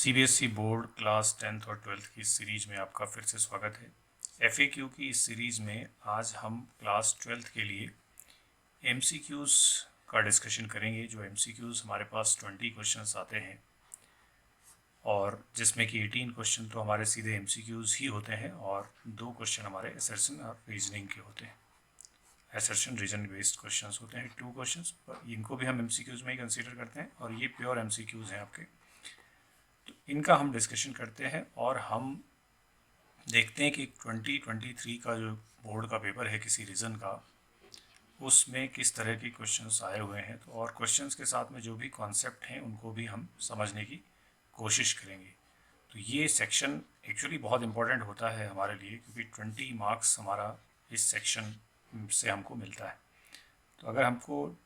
CBSE board class 10th और 12th की series में आपका फिर से स्वागत है। एफएक्यू की इस सीरीज में आज हम क्लास 12th के लिए एमसीक्यूज़ का डिस्कशन करेंगे। जो एमसीक्यूज़ हमारे पास 20 क्वेश्चंस आते हैं और जिसमें कि 18 क्वेश्चन तो हमारे सीधे एमसीक्यूज़ ही होते हैं और 2 क्वेश्चन हमारे असर्शन और रीजनिंग के होते हैं। असर्शन रीजन बेस्ड क्वेश्चंस होते हैं 2 क्वेश्चंस, इनको भी हम एमसीक्यूज़ में ही कंसीडर करते हैं और ये प्योर एमसीक्यूज़ हैं आपके। तो इनका हम डिस्कशन करते हैं और हम देखते हैं कि 2023 का जो बोर्ड का पेपर है किसी रीजन का, उसमें किस तरह के क्वेश्चंस आए हुए हैं। तो और क्वेश्चंस के साथ में जो भी कॉन्सेप्ट हैं उनको भी हम समझने की कोशिश करेंगे। तो ये सेक्शन एक्चुअली बहुत इम्पोर्टेंट होता है हमारे लिए, क्योंकि 20 मार्क्स हमारा इस सेक्शन से हमको मिलता है। तो अगर हमको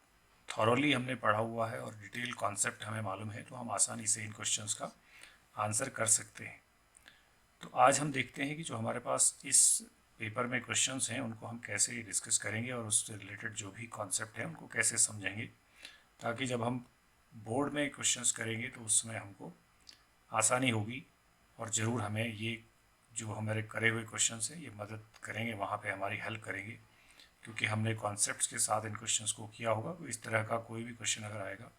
थॉरोली हमने पढ़ा हुआ है और डिटेल कॉन्सेप्ट हमें मालूम है तो हम आसानी से इन क्वेश्चंस का आंसर कर सकते हैं। तो आज हम देखते हैं कि जो हमारे पास इस पेपर में क्वेश्चंस हैं उनको हम कैसे डिस्कस करेंगे और उससे रिलेटेड जो भी कॉन्सेप्ट है उनको कैसे समझेंगे, ताकि जब हम बोर्ड में क्वेश्चंस करेंगे तो उसमें हमको आसानी होगी और ज़रूर हमें ये जो हमारे करे हुए क्वेश्चंस हैं ये मदद करेंगे, वहाँ पे हमारी हेल्प करेंगे, क्योंकि हमने कॉन्सेप्ट्स के साथ इन क्वेश्चंस को किया होगा। तो इस तरह का कोई भी क्वेश्चन अगर आएगा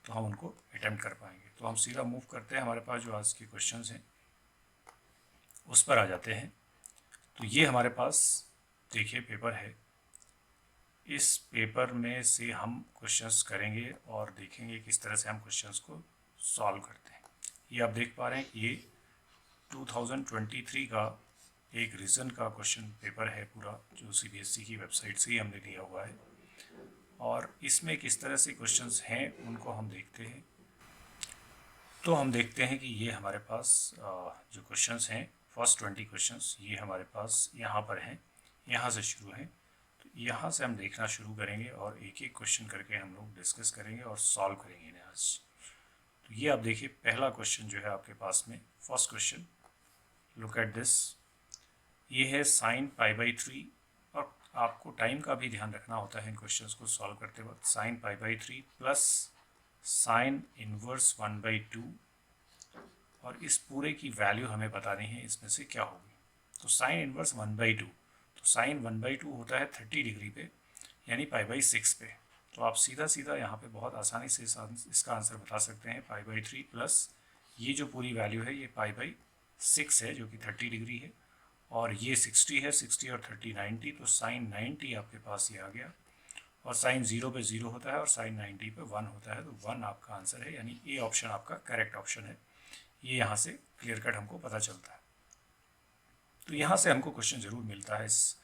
तो हम उनको अटेम्प्ट कर पाएंगे। तो हम सीधा मूव करते हैं, हमारे पास जो आज के क्वेश्चंस हैं उस पर आ जाते हैं। तो ये हमारे पास देखिए पेपर है, इस पेपर में से हम क्वेश्चंस करेंगे और देखेंगे किस तरह से हम क्वेश्चंस को सॉल्व करते हैं। ये आप देख पा रहे हैं कि ये 2023 का एक रीजन का क्वेश्चन पेपर है पूरा, जो सीबीएसई की वेबसाइट से ही हमने लिया हुआ है और इसमें किस तरह से क्वेश्चंस हैं उनको हम देखते हैं। तो हम देखते हैं कि ये हमारे पास जो क्वेश्चंस हैं, फर्स्ट 20 क्वेश्चंस ये हमारे पास यहाँ पर हैं, यहाँ से शुरू हैं। तो यहाँ से हम देखना शुरू करेंगे और एक एक क्वेश्चन करके हम लोग डिस्कस करेंगे और सॉल्व करेंगे इन्हें आज। तो ये आप देखिए पहला क्वेश्चन जो है आपके पास में, first question, look at this. ये है साइन π/3 और आपको टाइम का भी ध्यान रखना होता है इन क्वेश्चंस को सॉल्व करते वक्त। साइन π/3 प्लस साइन इनवर्स 1/2 और इस पूरे की वैल्यू हमें बतानी है इसमें से क्या होगी। तो साइन इनवर्स 1/2, तो साइन 1/2 होता है 30 डिग्री पे, यानी π/6 पे। तो आप सीधा सीधा यहाँ पे बहुत आसानी से इसका आंसर बता सकते हैं। π/3 प्लस ये जो पूरी वैल्यू है ये π/6 है जो कि 30 डिग्री है, और ये 60 है, 60 और 30 90, तो साइन 90 आपके पास ये आ गया। और साइन 0 पे 0 होता है और साइन 90 पे 1 होता है, तो 1 आपका आंसर है, यानी ए ऑप्शन आपका करेक्ट ऑप्शन है। ये यहाँ से क्लियर कट हमको पता चलता है। तो यहाँ से हमको क्वेश्चन ज़रूर मिलता है इस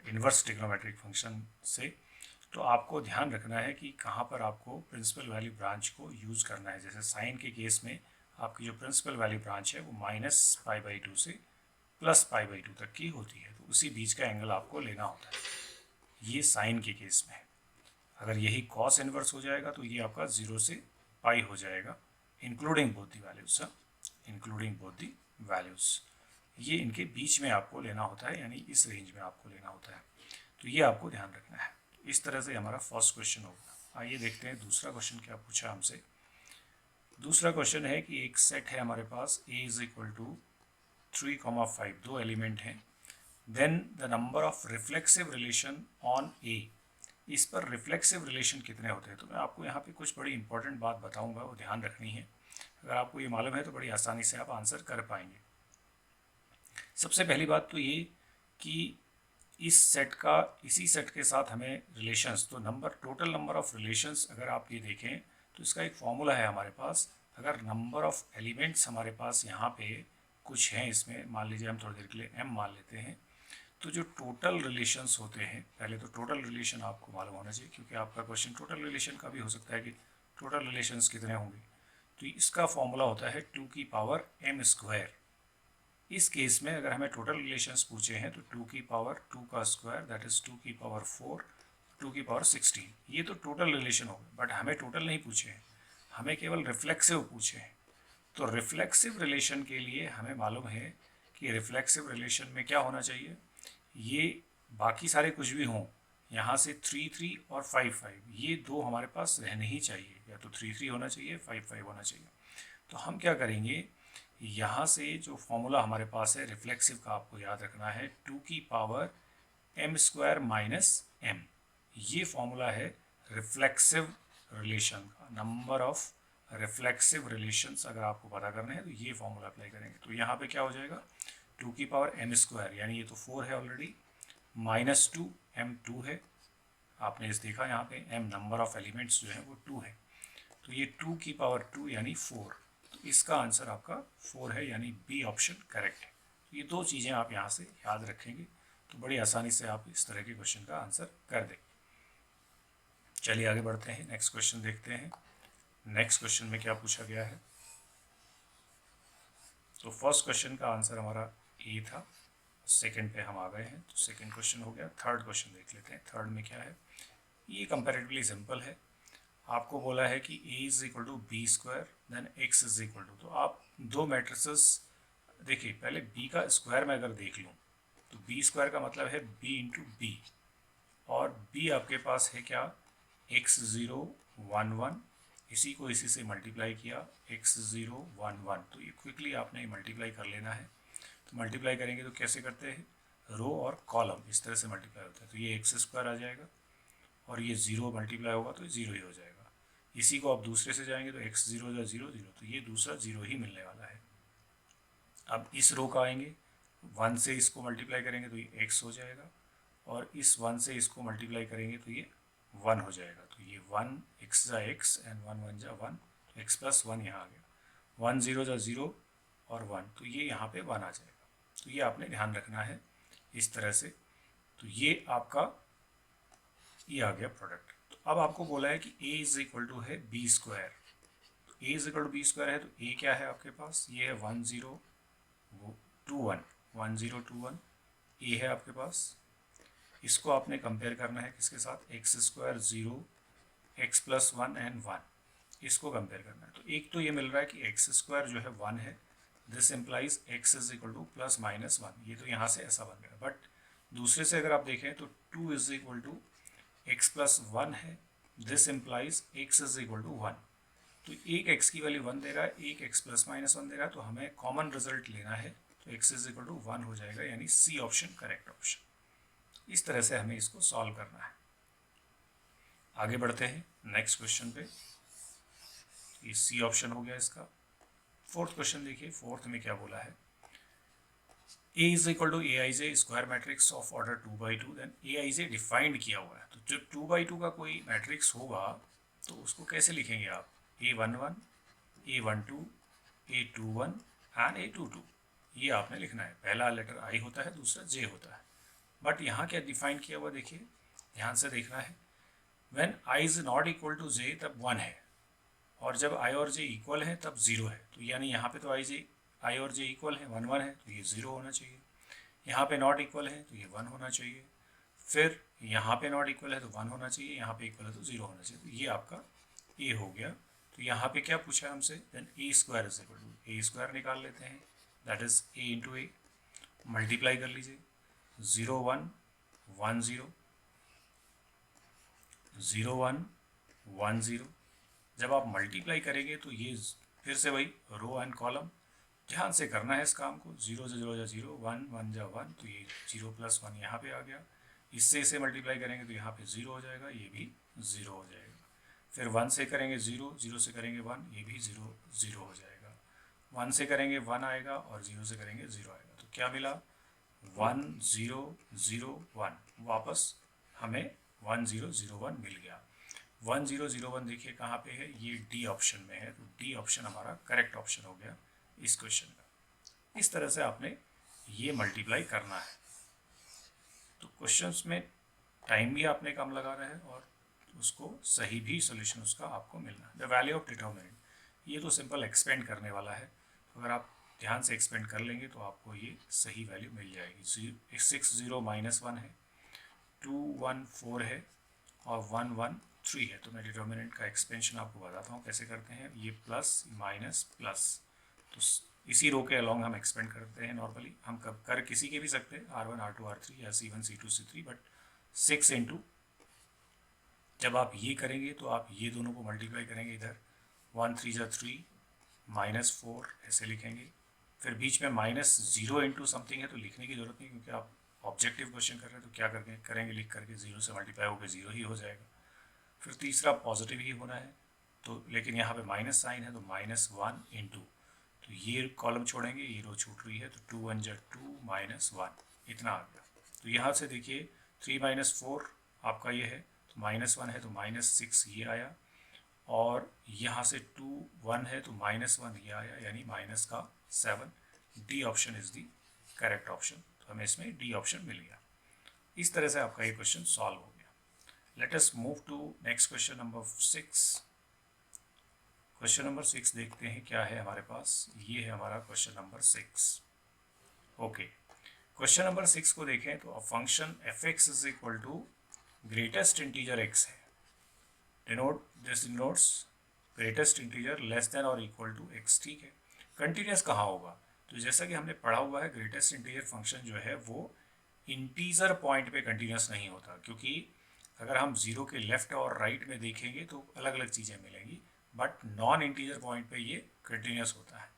इन्वर्स ट्रिग्नोमेट्रिक फंक्शन से। तो आपको ध्यान रखना है कि कहाँ पर आपको प्रिंसिपल वैल्यू ब्रांच को यूज़ करना है। जैसे साइन के केस में आपकी जो प्रिंसिपल वैल्यू ब्रांच है वो -π/2 से +π/2 तक की होती है, तो उसी बीच का एंगल आपको लेना होता है। ये साइन के केस में। अगर यही कॉस इनवर्स हो जाएगा तो ये आपका 0 से पाई हो जाएगा, including both the values, including both the values. ये इनके बीच में आपको लेना होता है, यानी इस रेंज में आपको लेना होता है। तो ये आपको ध्यान रखना है। इस तरह से हमारा फर्स्ट क्वेश्चन होगा। आइए देखते हैं दूसरा क्वेश्चन क्या पूछा हमसे। दूसरा क्वेश्चन है कि एक सेट है हमारे पास a = 3,5, दो एलिमेंट हैं। Then the number of reflexive relation on a, इस पर रिफ्लेक्सिव रिलेशन कितने होते हैं। तो मैं आपको यहाँ पे कुछ बड़ी इंपॉर्टेंट बात बताऊंगा, वो ध्यान रखनी है। अगर आपको ये मालूम है तो बड़ी आसानी से आप आंसर कर पाएंगे। सबसे पहली बात तो ये कि इस सेट का इसी सेट के साथ हमें रिलेशंस, तो टोटल नंबर ऑफ रिलेशंस अगर आप ये देखें तो इसका एक फॉर्मूला है हमारे पास। अगर नंबर ऑफ एलिमेंट्स हमारे पास यहाँ पे कुछ हैं, इसमें मान लीजिए हम थोड़ी देर के लिए m मान लेते हैं, तो जो टोटल रिलेशंस होते हैं, पहले तो टोटल रिलेशन आपको मालूम होना चाहिए, क्योंकि आपका क्वेश्चन टोटल रिलेशन का भी हो सकता है कि टोटल रिलेशंस कितने होंगे। तो इसका फॉर्मूला होता है 2m²। इस केस में अगर हमें टोटल रिलेशंस पूछे हैं तो 2 का स्क्वायर दैट इज 2⁴, 2⁻16, ये तो टोटल रिलेशन हो गए। बट हमें टोटल नहीं पूछे हैं, हमें केवल रिफ्लेक्सिव पूछे हैं। तो रिफ्लेक्सिव रिलेशन के लिए हमें मालूम है कि रिफ्लेक्सिव रिलेशन में क्या होना चाहिए, ये बाकी सारे कुछ भी हों, यहाँ से 3 और 5 ये दो हमारे पास रहने ही चाहिए, या तो 3 होना चाहिए, 5 होना चाहिए। तो हम क्या करेंगे, यहाँ से जो फॉर्मूला हमारे पास है रिफ्लेक्सिव का, आपको याद रखना है 2 की power m square minus m। ये फॉर्मूला है रिफ्लेक्सिव रिलेशन का। नंबर ऑफ रिफ्लेक्सिव रिलेशंस अगर आपको पता करने हैं तो ये फॉर्मूला अप्लाई करेंगे। तो यहाँ पे क्या हो जाएगा, 2 की पावर m स्क्वायर, यानी ये तो 4 है ऑलरेडी, माइनस 2, m 2 है, आपने इस देखा यहाँ पे m नंबर ऑफ एलिमेंट्स जो है वो 2 है, तो ये 2 की पावर 2 यानी 4। तो इसका आंसर आपका 4 है, यानी बी ऑप्शन करेक्ट है। तो ये दो चीज़ें आप यहाँ से याद रखेंगे तो बड़ी आसानी से आप इस तरह के क्वेश्चन का आंसर कर देंगे। चलिए आगे बढ़ते हैं, नेक्स्ट क्वेश्चन देखते हैं। नेक्स्ट क्वेश्चन में क्या पूछा गया है। तो फर्स्ट क्वेश्चन का आंसर हमारा ए था, सेकंड पे हम आ गए हैं, तो सेकंड क्वेश्चन हो गया। थर्ड क्वेश्चन देख लेते हैं। थर्ड में क्या है, ये कंपैरेटिवली सिंपल है। आपको बोला है कि a is equal to b square then x is equal to, तो आप दो मैट्रिसेस देखिए, पहले b का स्क्वायर में अगर देख लूँ तो b स्क्वायर का मतलब है b इंटू बी, और b आपके पास है क्या, x0 1 1, इसी को इसी से मल्टीप्लाई किया x0 1 1, तो ये क्विकली आपने मल्टीप्लाई कर लेना है। तो मल्टीप्लाई करेंगे तो कैसे करते हैं, रो और कॉलम इस तरह से मल्टीप्लाई होता है, तो ये एक्स स्क्वायर आ जाएगा और ये 0 मल्टीप्लाई होगा तो 0 ही हो जाएगा। इसी को आप दूसरे से जाएंगे तो x0 जो 0 0, तो ये दूसरा 0 ही मिलने वाला है। अब इस रो का आएंगे, 1 से इसको मल्टीप्लाई करेंगे तो ये x हो जाएगा, और इस 1 से इसको मल्टीप्लाई करेंगे तो ये 1 हो जाएगा। तो ये 1 x जा x एंड 1 1 जा 1, तो x प्लस 1 यहाँ आ गया, 1 0 जा 0 और 1, तो ये यहाँ पे 1 आ जाएगा। तो ये आपने ध्यान रखना है इस तरह से। तो ये आपका ये आ गया प्रोडक्ट। तो अब आपको बोला है कि a इज इक्वल टू है बी स्क्वायर, तो a is equal to b square है, तो a क्या है आपके पास, ये है 1 0 2 1, 1 0 2 1, a है आपके पास। इसको आपने कंपेयर करना है किसके साथ, x square 0 x plus 1 and 1, इसको कंपेयर करना है। तो एक तो ये मिल रहा है कि एक्स स्क्वायर जो है 1 है, this implies x is equal two plus minus 1, ये तो यहाँ से ऐसा बन गया। बट दूसरे से अगर आप देखें तो 2 is equal to x plus 1 है, this implies x is equal to 1, तो एक x की वैल्यू 1 दे रहा है, एक x प्लस माइनस 1 दे रहा है, तो हमें कॉमन रिजल्ट लेना है, तो x इज इक्वल टू 1 हो जाएगा, यानी सी ऑप्शन करेक्ट ऑप्शन। इस तरह से हमें इसको सॉल्व करना है। आगे बढ़ते हैं नेक्स्ट क्वेश्चन पे, ये सी ऑप्शन हो गया इसका। फोर्थ क्वेश्चन देखिए, फोर्थ में क्या बोला है, A is equal to A I J square matrix of order 2/2, then A I J defined किया हुआ है। तो जो 2/2 का कोई मैट्रिक्स होगा तो उसको कैसे लिखेंगे आप, A11 A12 A21 and A22, ये आपने लिखना है। पहला लेटर I होता है, दूसरा J होता है। बट यहाँ क्या डिफाइन किया हुआ देखिए, ध्यान से देखना है। When I is not equal to J तब 1 है, और जब I और J इक्वल है तब 0 है। तो यानी यहाँ पे तो I और J इक्वल है, 1 1 है, तो ये 0 होना चाहिए। यहाँ पे नॉट इक्वल है तो ये 1 होना चाहिए। फिर यहाँ पे नॉट इक्वल है तो 1 होना चाहिए, यहाँ पे इक्वल है तो 0 होना चाहिए। तो ये आपका A हो गया। तो यहाँ पे क्या पूछा है हमसे, then A square is equal to, A square निकाल लेते हैं, that is A into A, multiply कर लीजिए, 0 1 1 0 0 1 1 0। जब आप मल्टीप्लाई करेंगे तो ये फिर से वही रो एंड कॉलम, ध्यान से करना है इस काम को। 0 से 0 जा 0, 1 1 जा 1, तो ये 0 प्लस 1 यहाँ पे आ गया। इससे इसे मल्टीप्लाई करेंगे तो यहाँ पे 0 हो जाएगा, ये भी 0 हो जाएगा। फिर 1 से करेंगे 0, 0 से करेंगे 1, ये भी 0 0 हो जाएगा। 1 से करेंगे 1 आएगा और 0 से करेंगे 0 आएगा। तो क्या मिला, 1 0 0 1, वापस हमें 1 0 0 1 मिल गया। 1 0 0 1 देखिए कहाँ पे है, ये डी ऑप्शन में है, तो डी ऑप्शन हमारा करेक्ट ऑप्शन हो गया इस क्वेश्चन का। इस तरह से आपने ये मल्टीप्लाई करना है। तो क्वेश्चंस में टाइम भी आपने कम लगाना है और उसको सही भी सोल्यूशन उसका आपको मिलना है। द वैल्यू ऑफ डिटर्मिनेंट, ये तो सिंपल एक्सपेंड करने वाला है, तो अगर आप ध्यान से एक्सपेंड कर लेंगे तो आपको ये सही वैल्यू मिल जाएगी। 6 0 माइनस 1 है, 2 1 4 है और 1 1 3 है। तो मैं डिटर्मिनेंट का एक्सपेंशन आपको बताता हूँ कैसे करते हैं। ये प्लस माइनस प्लस, तो इसी रो के अलॉन्ग हम एक्सपेंड करते हैं नॉर्मली। हम कब कर किसी के भी सकते हैं, R1 R2 R3 या C1 C2 C3, but 6 into, जब आप ये करेंगे तो आप ये दोनों को मल्टीप्लाई करेंगे इधर, 1 3 जा 3 -4 ऐसे लिखेंगे। फिर बीच में -0 इंटू समथिंग है तो लिखने की ज़रूरत नहीं, क्योंकि आप ऑब्जेक्टिव क्वेश्चन कर रहे हैं तो क्या करेंगे लिख करके 0 से मल्टीप्लाई होकर 0 ही हो जाएगा। फिर तीसरा पॉजिटिव ही होना है, तो लेकिन यहाँ पे माइनस साइन है तो -1 इंटू, तो ये कॉलम छोड़ेंगे, ये रो छूट रही है, तो 2 1 जा 2 -1 इतना आ गया। तो यहाँ से देखिए 3 - 4 आपका ये है, तो -1 है तो -6 ये आया, और यहाँ से 2 1 है तो -1 ये आया, यानी -7। D option is the correct option, तो हमें इसमें डी ऑप्शन मिल गया। इस तरह से आपका ये क्वेश्चन सॉल्व हो गया। Let us move to next question number 6। Question number 6 देखते हैं क्या है हमारे पास। ये है हमारा question number 6। Okay, question number 6 को देखें तो function f(x) is equal to greatest integer x है। This denotes greatest integer less than और इक्वल टू x, ठीक है। कंटिन्यूस कहाँ होगा, तो जैसा कि हमने पढ़ा हुआ है ग्रेटेस्ट इंटीजर फंक्शन जो है वो इंटीजर पॉइंट पे कंटिन्यूस नहीं होता, क्योंकि अगर हम 0 के लेफ्ट और राइट में देखेंगे तो अलग अलग चीज़ें मिलेंगी, बट नॉन इंटीजर पॉइंट पे ये कंटिन्यूस होता है।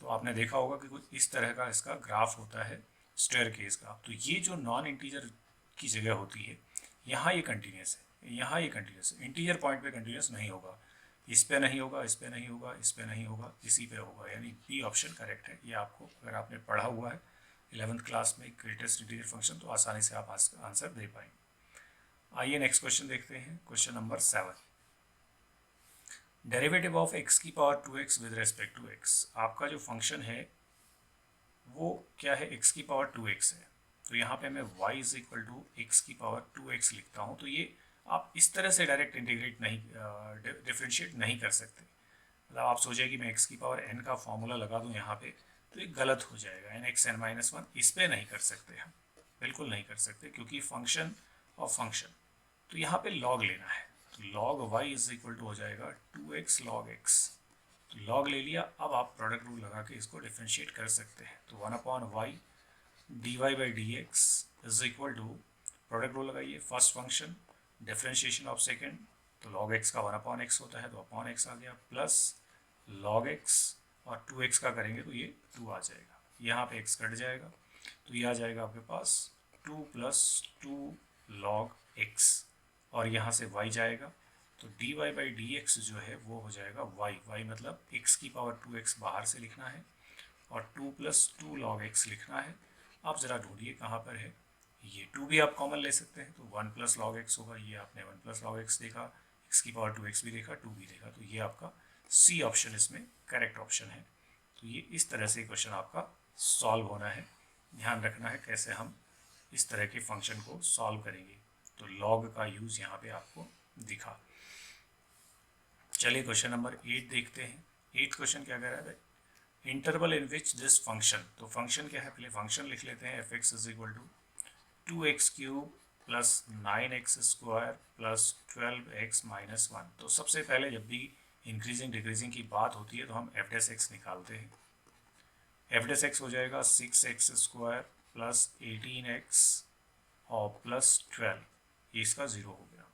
तो आपने देखा होगा कि कुछ इस तरह का इसका ग्राफ होता है स्टेयरकेस का। तो ये जो नॉन इंटीजर की जगह होती है, यहाँ ये कंटिन्यूस है, यहाँ ये कंटिन्यूस है, इंटीजर पॉइंट पे कंटिन्यूस नहीं होगा, इस पे नहीं होगा, इस पे नहीं होगा, इस पे नहीं होगा, इसी पे होगा, यानी बी ऑप्शन करेक्ट है। ये आपको अगर आपने पढ़ा हुआ है 11th क्लास में ग्रेटेस्ट इंटीजर फंक्शन, तो आसानी से आप आंसर दे पाएंगे। आइए नेक्स्ट क्वेश्चन देखते हैं, question number 7। Derivative of x की power 2x with respect to x। आपका जो फंक्शन है वो क्या है, x की पावर 2x है, तो यहाँ पे मैं y is equal to X की पावर 2x लिखता हूँ। तो ये आप इस तरह से डायरेक्ट इंटीग्रेट नहीं डिफ्रेंशिएट नहीं कर सकते। मतलब आप सोचिए कि मैं x की पावर n का फॉर्मूला लगा दूँ यहाँ पे, तो ये गलत हो जाएगा। n(x) n-1 इस पर नहीं कर सकते हम, बिल्कुल नहीं कर सकते, क्योंकि फंक्शन और फंक्शन, तो यहाँ पे लॉग लेना है, तो log y is equal to हो जाएगा 2x log x। तो log ले लिया, अब आप प्रोडक्ट रूल लगा के इसको डिफ्रेंशिएट कर सकते हैं। तो 1/y dy/dx is equal to, product rule लगाइए, first function differentiation of second, तो log x का 1/x होता है, तो अपॉन x आ गया, प्लस log x और 2x का करेंगे तो ये 2 आ जाएगा, यहाँ पे x कट जाएगा, तो ये आ जाएगा आपके पास 2 + 2 log x, और यहाँ से y जाएगा, तो dy/dx जो है वो हो जाएगा y मतलब x की पावर 2x बाहर से लिखना है, और 2 + 2 log x लिखना है। आप ज़रा ढूंढिए कहाँ पर है, ये 2 भी आप कॉमन ले सकते हैं, तो 1 + log x होगा, ये आपने 1 + log x देखा, x की पावर 2x भी देखा, 2 भी देखा, तो ये आपका सी ऑप्शन इसमें करेक्ट ऑप्शन है। तो ये इस तरह से क्वेश्चन आपका सॉल्व होना है। ध्यान रखना है कैसे हम इस तरह के फंक्शन को सॉल्व करेंगे, तो लॉग का यूज़ यहाँ पे आपको दिखा। चलिए क्वेश्चन नंबर 8 देखते हैं। 8th क्वेश्चन क्या कह रहा है, interval in which this function, तो फंक्शन क्या है, पहले फंक्शन लिख लेते हैं, f(x) is equal to 2x³ + 9x² + 12x - 1। तो सबसे पहले जब भी इंक्रीजिंग डिक्रीजिंग की बात होती है तो हम f(x) निकालते हैं। f(x) हो जाएगा 6x² + 18x और +12, ये इसका 0 हो गया।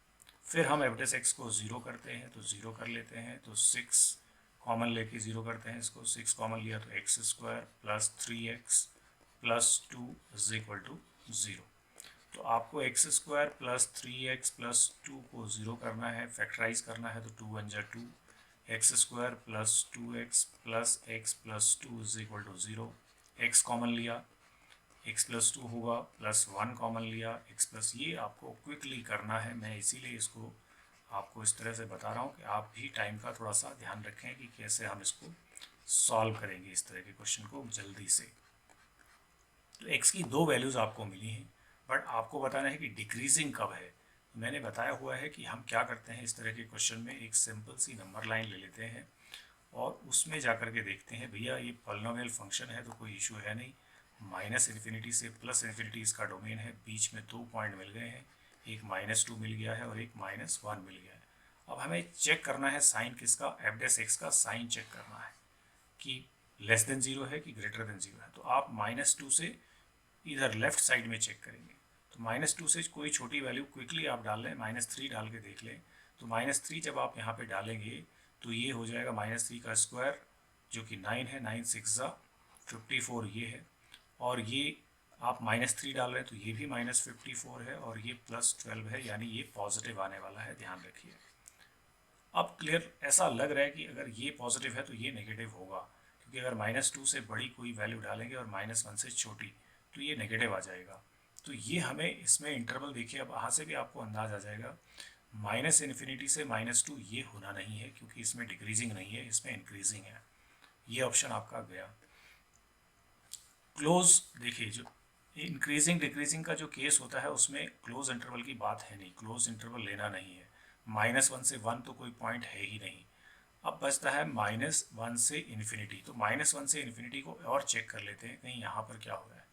फिर हम f(x) को 0 करते हैं, तो 0 कर लेते हैं, तो 6 कॉमन लेके 0 करते हैं, इसको 6 कॉमन लिया तो x² + 3x + 2 is equal to 0। तो आपको x² + 3x + 2 को 0 करना है, फैक्टराइज करना है, तो 2 1 जा 2, x² + 2x + x + 2 is equal to 0। x common लिया, x + 2 होगा, +1 कॉमन लिया, x+, ये आपको क्विकली करना है, मैं इसीलिए इसको आपको इस तरह से बता रहा हूँ कि आप भी टाइम का थोड़ा सा ध्यान रखें कि कैसे हम इसको सॉल्व करेंगे इस तरह के क्वेश्चन को जल्दी से। तो x की 2 वैल्यूज़ आपको मिली हैं, बट आपको बताना है कि डिक्रीजिंग कब है। मैंने बताया हुआ है कि हम क्या करते हैं, इस तरह के क्वेश्चन में एक सिंपल सी नंबर लाइन ले लेते हैं और उसमें जा कर के देखते हैं, भैया ये पॉलिनोमियल फंक्शन है तो कोई इशू है नहीं, -∞ से +∞ इसका डोमेन है, बीच में 2 पॉइंट मिल गए हैं, एक -2 मिल गया है और एक -1 मिल गया है। अब हमें चेक करना है साइन किसका, f(x) का साइन चेक करना है कि लेस देन 0 है कि ग्रेटर देन 0 है। तो आप -2 से इधर लेफ्ट साइड में चेक करेंगे, तो -2 से कोई छोटी वैल्यू क्विकली आप डाल लें, -3 डाल के देख लें, तो -3 जब आप यहाँ पे डालेंगे तो ये हो जाएगा -3 का स्क्वायर जो कि 9 है, 9 6 54 ये है, और ये आप -3 डाल रहे हैं तो ये भी -54 है, और ये +12 है, यानी ये पॉजिटिव आने वाला है, ध्यान रखिए। अब क्लियर ऐसा लग रहा है कि अगर ये पॉजिटिव है तो ये नेगेटिव होगा, क्योंकि अगर -2 से बड़ी कोई वैल्यू डालेंगे और -1 से छोटी तो ये नेगेटिव आ जाएगा। तो ये हमें इसमें इंटरवल देखिए, अब यहाँ से भी आपको अंदाज आ जाएगा, -∞ से -2 ये होना नहीं है, क्योंकि इसमें डिक्रीजिंग नहीं है, इसमें इंक्रीजिंग है। ये ऑप्शन आपका गया। क्लोज देखिए, जो इंक्रीजिंग डिक्रीजिंग का जो केस होता है उसमें क्लोज इंटरवल की बात है नहीं, क्लोज इंटरवल लेना नहीं है। -1 से 1 तो कोई पॉइंट है ही नहीं। अब बचता है -1 से इन्फिनिटी, तो -1 से इन्फिनिटी को और चेक कर लेते हैं कहीं यहाँ पर क्या हो रहा है।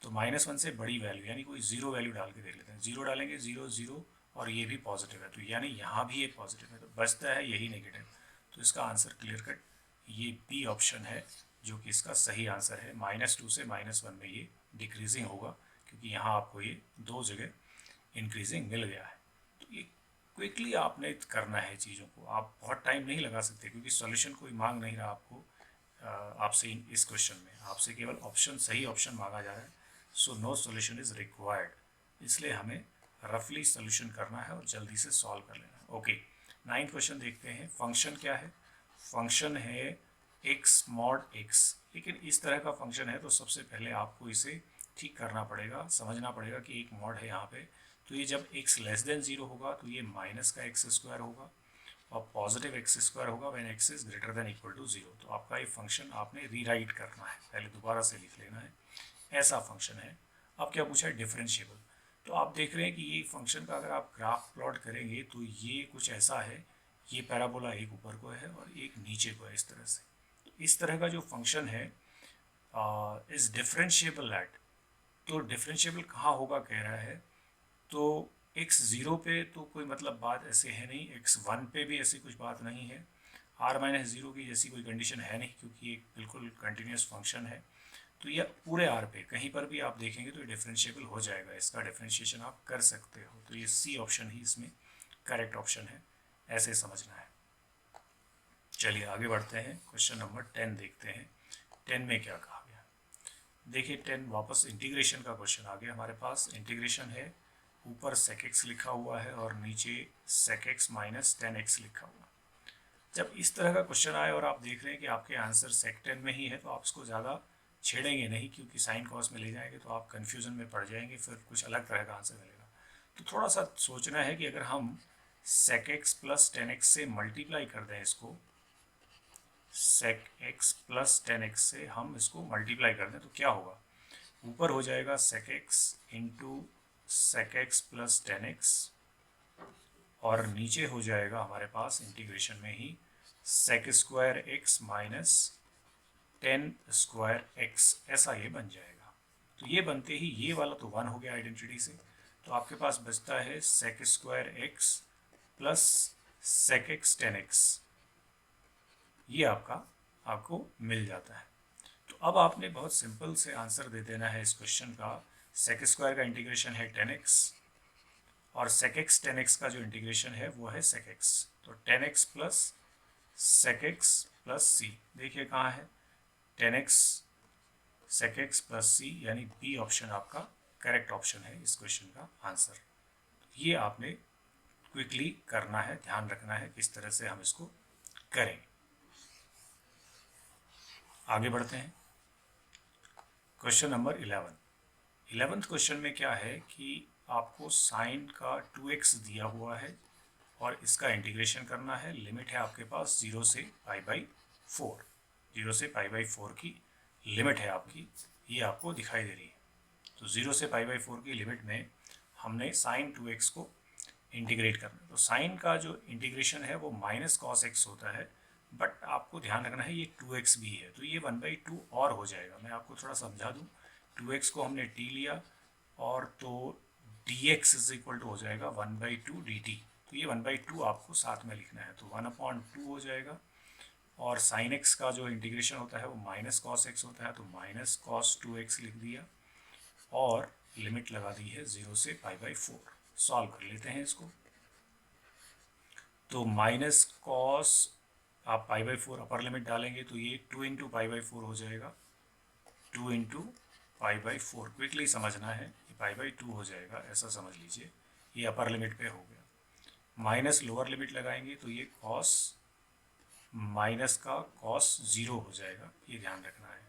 तो -1 से बड़ी वैल्यू यानी कोई जीरो वैल्यू डाल के देख लेते हैं, जीरो डालेंगे, 0 0, और ये भी पॉजिटिव है, तो यानी यहाँ भी एक पॉजिटिव है, तो बचता है यही नेगेटिव। तो इसका आंसर क्लियर कट ये बी ऑप्शन है, जो कि इसका सही आंसर है। -2 से -1 में ये डिक्रीजिंग होगा, क्योंकि यहाँ आपको ये दो जगह इंक्रीजिंग मिल गया है। तो ये क्विकली आपने करना है चीज़ों को, आप बहुत टाइम नहीं लगा सकते, क्योंकि सॉल्यूशन कोई मांग नहीं रहा आपको आपसे इस क्वेश्चन में, आपसे केवल ऑप्शन, सही ऑप्शन मांगा जा रहा है। So no solution is required, इसलिए हमें रफली सॉल्यूशन करना है और जल्दी से सॉल्व कर लेना है। ओके, 9th क्वेश्चन देखते हैं। फंक्शन क्या है? फंक्शन है x mod x, लेकिन इस तरह का फंक्शन है तो सबसे पहले आपको इसे ठीक करना पड़ेगा, समझना पड़ेगा कि एक मॉड है यहाँ पे। तो ये जब x लेस देन 0 होगा तो ये माइनस का x² होगा, और पॉजिटिव x² होगा when x is greater than equal to 0। तो आपका ये फंक्शन आपने रीराइट करना है, पहले दोबारा से लिख लेना है, ऐसा फंक्शन है। अब क्या पूछा है? डिफरेंशिएबल। तो आप देख रहे हैं कि ये फंक्शन का अगर आप ग्राफ प्लॉट करेंगे तो ये कुछ ऐसा है, ये पैराबोला एक ऊपर को है और एक नीचे को है, इस तरह से। तो इस तरह का जो फंक्शन है इज डिफरेंशिएबल एट, तो डिफरेंशिएबल कहाँ होगा कह रहा है, तो x0 पे तो कोई मतलब बात ऐसे है नहीं, x1 पे भी ऐसी कुछ बात नहीं है, r-0 की जैसी कोई कंडीशन है नहीं, क्योंकि एक बिल्कुल कंटिन्यूस फंक्शन है। तो ये पूरे r पे कहीं पर भी आप देखेंगे तो डिफरेंशिएबल हो जाएगा, इसका डिफरेंशिएशन आप कर सकते हो। तो ये सी ऑप्शन ही इसमें करेक्ट ऑप्शन है, ऐसे समझना है। चलिए आगे बढ़ते हैं, क्वेश्चन नंबर 10 देखते हैं। 10 में क्या कहा गया? देखिए 10 वापस इंटीग्रेशन का क्वेश्चन आ गया हमारे पास। इंटीग्रेशन है, ऊपर sec x लिखा हुआ है और नीचे sec x माइनस 10x लिखा हुआ। जब इस तरह का क्वेश्चन आए और आप देख रहे हैं कि आपके आंसर sec 10 में ही है, तो आप उसको ज़्यादा छेड़ेंगे नहीं, क्योंकि साइन कॉस में ले जाएंगे तो आप कन्फ्यूज़न में पड़ जाएंगे, फिर कुछ अलग तरह का आंसर मिलेगा। तो थोड़ा सा सोचना है कि अगर हम sec x प्लस 10x से मल्टीप्लाई कर दें इसको, sec x प्लस 10x से हम इसको मल्टीप्लाई कर दें तो क्या होगा? ऊपर हो जाएगा sec x into sec x plus 10x, और नीचे हो जाएगा हमारे पास इंटीग्रेशन में ही sec square x minus 10 square x, ऐसा ये बन जाएगा। तो ये बनते ही ये वाला तो 1 हो गया आइडेंटिटी से, तो आपके पास बचता है sec square x plus sec x 10x, ये आपको मिल जाता है। तो अब आपने बहुत सिंपल से आंसर दे देना है इस क्वेश्चन का। sec स्क्वायर का इंटीग्रेशन है 10x, और sec x 10x का जो इंटीग्रेशन है वो है sec x, तो 10x plus sec x plus c, देखिए कहाँ है 10x sec x plus c, यानी बी ऑप्शन आपका करेक्ट ऑप्शन है इस क्वेश्चन का आंसर। ये आपने क्विकली करना है, ध्यान रखना है किस तरह से हम इसको करें। आगे बढ़ते हैं, क्वेश्चन नंबर 11th क्वेश्चन में क्या है कि आपको साइन का 2x दिया हुआ है और इसका इंटीग्रेशन करना है। लिमिट है आपके पास 0 से π/4, 0 से π/4 की लिमिट है आपकी, ये आपको दिखाई दे रही है। तो 0 से π/4 की लिमिट में हमने साइन 2x को इंटीग्रेट करना है। तो साइन का जो इंटीग्रेशन है वो माइनस cos x होता है, बट आपको ध्यान रखना है ये 2x भी है, तो ये 1/2 और हो जाएगा। मैं आपको थोड़ा समझा दूँ, 2x को हमने t लिया और तो dx इज इक्वल टू हो जाएगा 1/2 dt, तो ये 1/2 आपको साथ में लिखना है, तो 1/2 हो जाएगा। और साइन x का जो इंटीग्रेशन होता है वो माइनस cos x होता है, तो माइनस cos 2x लिख दिया और लिमिट लगा दी है 0 से π/4। सॉल्व कर लेते हैं इसको। तो माइनस cos आप पाई बाई 4 अपर लिमिट डालेंगे तो ये 2 इंटू पाई बाई 4 हो जाएगा, 2 इंटू पाई बाई 4। क्विकली समझना है, ये पाई बाई 2 हो जाएगा, ऐसा समझ लीजिए। ये अपर लिमिट पे हो गया। माइनस लोअर लिमिट लगाएंगे तो ये कॉस माइनस का कॉस 0 हो जाएगा, ये ध्यान रखना है।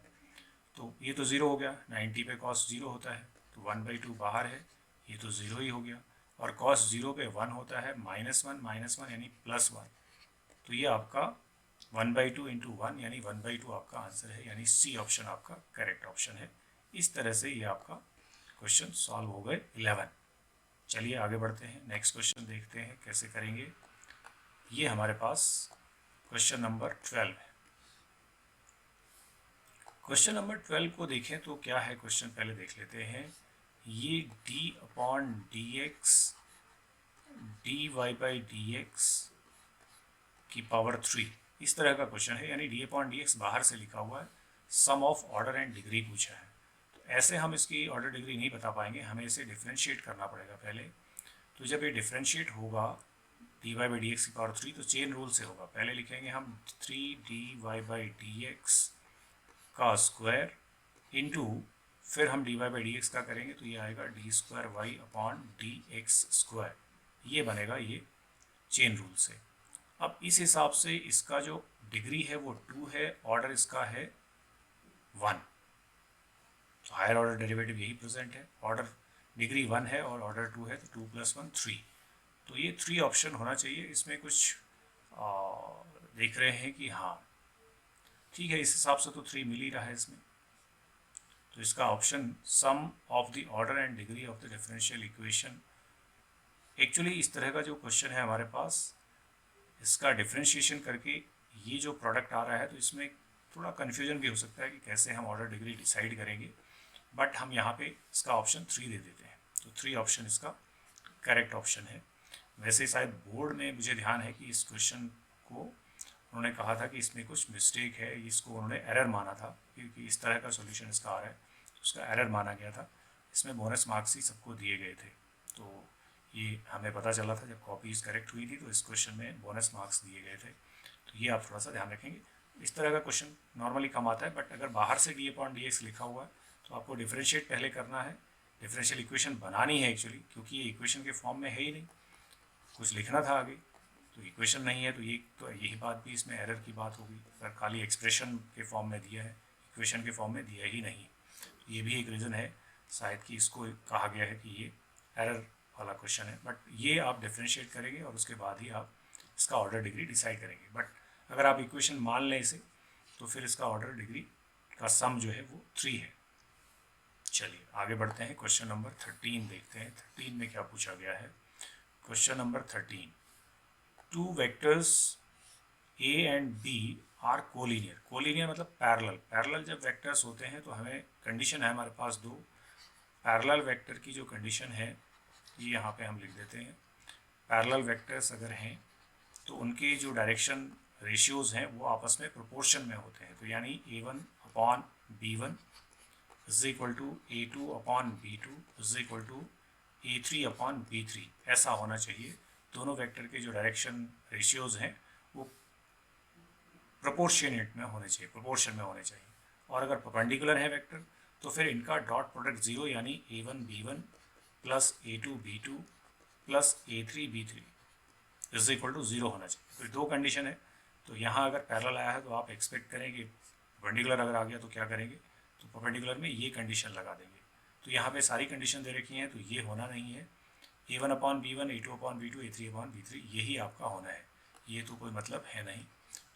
तो ये तो 0 हो गया, 90 पे कॉस 0 होता है, तो 1/2 बाहर है, ये तो 0 ही हो गया। और कॉस 0 पे 1 होता है, -1 यानी +1। तो ये आपका 1/2 इंटू 1 यानी 1/2 आपका आंसर है, यानी सी ऑप्शन आपका करेक्ट ऑप्शन है। इस तरह से ये आपका क्वेश्चन सॉल्व हो गए 11। चलिए आगे बढ़ते हैं, नेक्स्ट क्वेश्चन देखते हैं कैसे करेंगे। ये हमारे पास क्वेश्चन नंबर 12 है। क्वेश्चन नंबर 12 को देखें तो क्या है क्वेश्चन, पहले देख लेते हैं। ये d/dx dy/dx की पावर 3 इस तरह का क्वेश्चन है, यानी d/dx बाहर से लिखा हुआ है, सम ऑफ ऑर्डर एंड डिग्री पूछा है। तो ऐसे हम इसकी ऑर्डर डिग्री नहीं बता पाएंगे, हमें इसे डिफ्रेंशिएट करना पड़ेगा पहले। तो जब ये डिफ्रेंशिएट होगा dy/dx की पावर 3 तो चेन रूल से होगा। पहले लिखेंगे हम 3dy/dx का स्क्वायर इंटू, फिर हम dy/dx का करेंगे तो ये आएगा d²y/dx²। ये बनेगा ये चेन रूल से। अब इस हिसाब से इसका जो डिग्री है वो 2 है, ऑर्डर इसका है 1। तो हायर ऑर्डर डेरिवेटिव यही प्रेजेंट है, ऑर्डर डिग्री 1 है और ऑर्डर 2 है, तो 2 + 1 3। तो ये 3 ऑप्शन होना चाहिए। इसमें कुछ देख रहे हैं कि हाँ ठीक है, इस हिसाब से तो 3 मिल ही रहा है इसमें। तो इसका option sum of the order and degree of the differential equation. Actually इस तरह का जो क्वेश्चन है हमारे पास, इसका डिफरेंशिएशन करके ये जो प्रोडक्ट आ रहा है, तो इसमें थोड़ा कन्फ्यूजन भी हो सकता है कि कैसे हम ऑर्डर डिग्री डिसाइड करेंगे। बट हम यहाँ पे इसका ऑप्शन 3 दे देते हैं, तो 3 ऑप्शन इसका करेक्ट ऑप्शन है। वैसे शायद बोर्ड में मुझे ध्यान है कि इस क्वेश्चन को उन्होंने कहा था कि इसमें कुछ मिस्टेक है, इसको उन्होंने एरर माना था, क्योंकि इस तरह का सॉल्यूशन इसका आ रहा है, तो उसका एरर माना गया था। इसमें बोनस मार्क्स ही सबको दिए गए थे। तो ये हमें पता चला था जब कॉपीज करेक्ट हुई थी, तो इस क्वेश्चन में बोनस मार्क्स दिए गए थे। तो ये आप थोड़ा सा ध्यान रखेंगे। इस तरह का क्वेश्चन नॉर्मली कम आता है, बट अगर बाहर से d/dx लिखा हुआ है तो आपको डिफरेंशिएट पहले करना है, डिफरेंशियल इक्वेशन बनानी है एक्चुअली, क्योंकि ये इक्वेशन के फॉर्म में है ही नहीं, कुछ लिखना था आगे, तो इक्वेशन नहीं है। तो यही बात भी इसमें एरर की बात होगी, अगर खाली एक्सप्रेशन के फॉर्म में दिया है, इक्वेशन के फॉर्म में दिया ही नहीं। तो ये भी एक रीज़न है शायद कि इसको कहा गया है कि ये एरर वाला क्वेश्चन है। बट ये आप डिफरेंशिएट करेंगे और उसके बाद ही आप इसका ऑर्डर डिग्री डिसाइड करेंगे। बट अगर आप इक्वेशन मान लें इसे, तो फिर इसका ऑर्डर डिग्री का सम जो है वो 3 है। चलिए आगे बढ़ते हैं, क्वेश्चन नंबर 13 देखते हैं। 13 में क्या पूछा गया है। Question number 13, 2 vectors a and b are collinear. Collinear मतलब पैरेलल। पैरेलल जब वेक्टर्स होते हैं तो हमें कंडीशन है हमारे पास 2। पैरेलल वेक्टर की जो कंडीशन है ये यहाँ पे हम लिख देते हैं। पैरेलल वेक्टर्स अगर हैं तो उनके जो डायरेक्शन रेशियोज़ हैं वो आपस में प्रोपोर्शन में होते हैं। तो यानी a1/b1 is equal to a2/b2 is equal to a3/b3, ऐसा होना चाहिए। दोनों वेक्टर के जो डायरेक्शन रेशियोज़ हैं वो प्रोपोर्शनेट में होने चाहिए, प्रोपोर्शन में होने चाहिए। और अगर परपेंडिकुलर है वेक्टर तो फिर इनका डॉट प्रोडक्ट 0, यानी a1b1 plus a2b2 plus a3b3 is equal to 0 होना चाहिए। फिर 2 कंडीशन है, तो यहाँ अगर पैरेलल आया है तो आप एक्सपेक्ट करेंगे, परपेंडिकुलर अगर आ गया तो क्या करेंगे, तो परपेंडिकुलर में ये कंडीशन लगा देंगे। तो यहाँ पे सारी कंडीशन दे रखी हैं, तो ये होना नहीं है। a1/b1 a2/b2 a3/b3 यही आपका होना है, ये तो कोई मतलब है नहीं।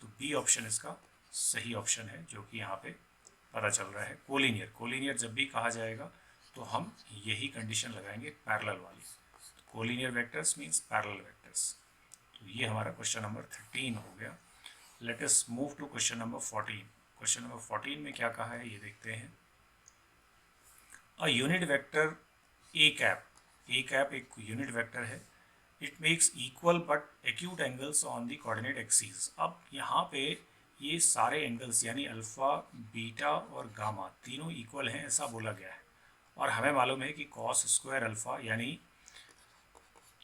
तो बी ऑप्शन इसका सही ऑप्शन है, जो कि यहाँ पे पता चल रहा है। कोलिनियर, कोलिनियर जब भी कहा जाएगा तो हम यही कंडीशन लगाएंगे, पैरेलल वाली। Collinear vectors means parallel vectors. तो ये हमारा क्वेश्चन नंबर 13 हो गया। Let us move to question number 14। Question number 14 में क्या कहा है ये देखते हैं। A unit vector A cap एक यूनिट वेक्टर है। It makes equal but acute angles on the coordinate axis. अब यहाँ पे ये सारे एंगल्स यानी अल्फ़ा, बीटा और गामा तीनों इक्वल हैं, ऐसा बोला गया है। और हमें मालूम है कि कॉस स्क्वायर अल्फ़ा यानी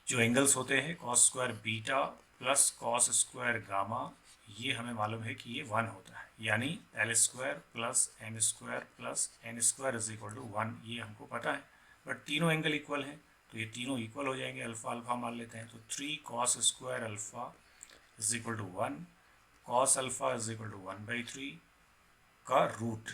जो एंगल्स होते हैं cos square beta plus cos square gamma, ये हमें मालूम है कि ये 1 होता है, यानी L square plus N square plus N square is equal to 1, ये हमको पता है। बट तीनों एंगल इक्वल हैं तो ये तीनों इक्वल हो जाएंगे, अल्फ़ा अल्फ़ा मान लेते हैं। तो 3 cos square alpha is equal to 1, cos alpha is equal to 1/3 का रूट,